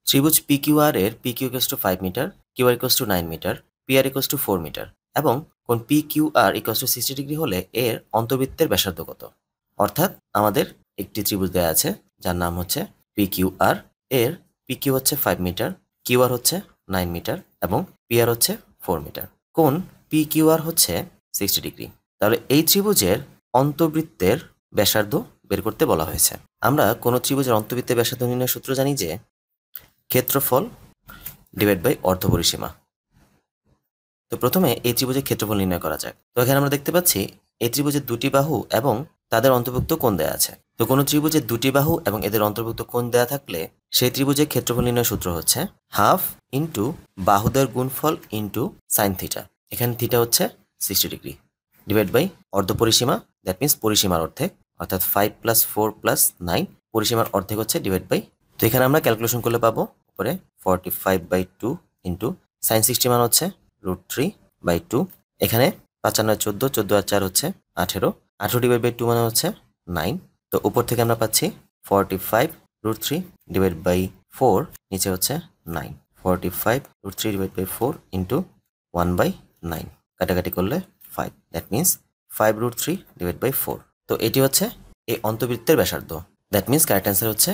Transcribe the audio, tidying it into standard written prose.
ত্রিভুজ PQR এর PQ = 5 metre, QR = 9 metre, PR = 4 metre এবং কোণ PQR = 60 ডিগ্রি হলে এর অন্তর্বৃত্তের ব্যাসার্ধ কত? অর্থাৎ আমাদের একটি ত্রিভুজ দেয়া আছে যার নাম হচ্ছে PQR, এর PQ হচ্ছে 5 মিটার, QR হচ্ছে 9 মিটার এবং PR হচ্ছে 4 মিটার। কোণ PQR হচ্ছে 60 ডিগ্রি। তাহলে এই ত্রিভুজের অন্তর্বৃত্তের ব্যাসার্ধ বের করতে বলা হয়েছে। আমরা কোন ত্রিভুজের অন্তর্বৃত্তের ব্যাসার্ধ নির্ণয়ের সূত্র জানি যে ক্ষেত্রফল ডিভাইড বাই অর্ধপরিসীমা। তো প্রথমে এই ত্রিভুজের ক্ষেত্রফল নির্ণয় করা যাক। তো এখানে আমরা দেখতে পাচ্ছি এই ত্রিভুজের দুটি বাহু এবং তাদের অন্তর্ভুক্ত কোণ দেয়া আছে। তো কোনো ত্রিভুজের দুটি বাহু এবং এদের অন্তর্ভুক্ত কোণ দেয়া থাকলে সেই ত্রিভুজের ক্ষেত্রফল নির্ণয়ের সূত্র হচ্ছে হাফ ইন্টু বাহুদের গুণফল ইন্টু সাইন থিটা। এখানে থিটা হচ্ছে 60 ডিগ্রি ডিভাইড বাই অর্ধপরিসীমা, দ্যাট মিনস পরিসীমার অর্ধেক, অর্থাৎ 5 + 4 + 9 পরিসীমার অর্ধেক হচ্ছে ডিভাইড বাই। তো এখানে আমরা ক্যালকুলেশন করলে পাবো উপরে 45/2 ইন্টু সাইন 60 মান হচ্ছে √3/2। এখানে 5 × 9 = 14, 14 আর 4 হচ্ছে 18, 18 ডিভাইড বাই 2 মানে হচ্ছে 9। তো উপর থেকে আমরা পাচ্ছি 45√3/4, নিচে হচ্ছে 9, 45√3/4 ইন্টু 1/9, কাটাকাটি করলে 5, দ্যাট মিনস 5√3/4। তো এটি হচ্ছে এই অন্তর্বৃত্তের ব্যাসার্ধ, দ্যাট মিনস কারেক্ট অ্যান্সার হচ্ছে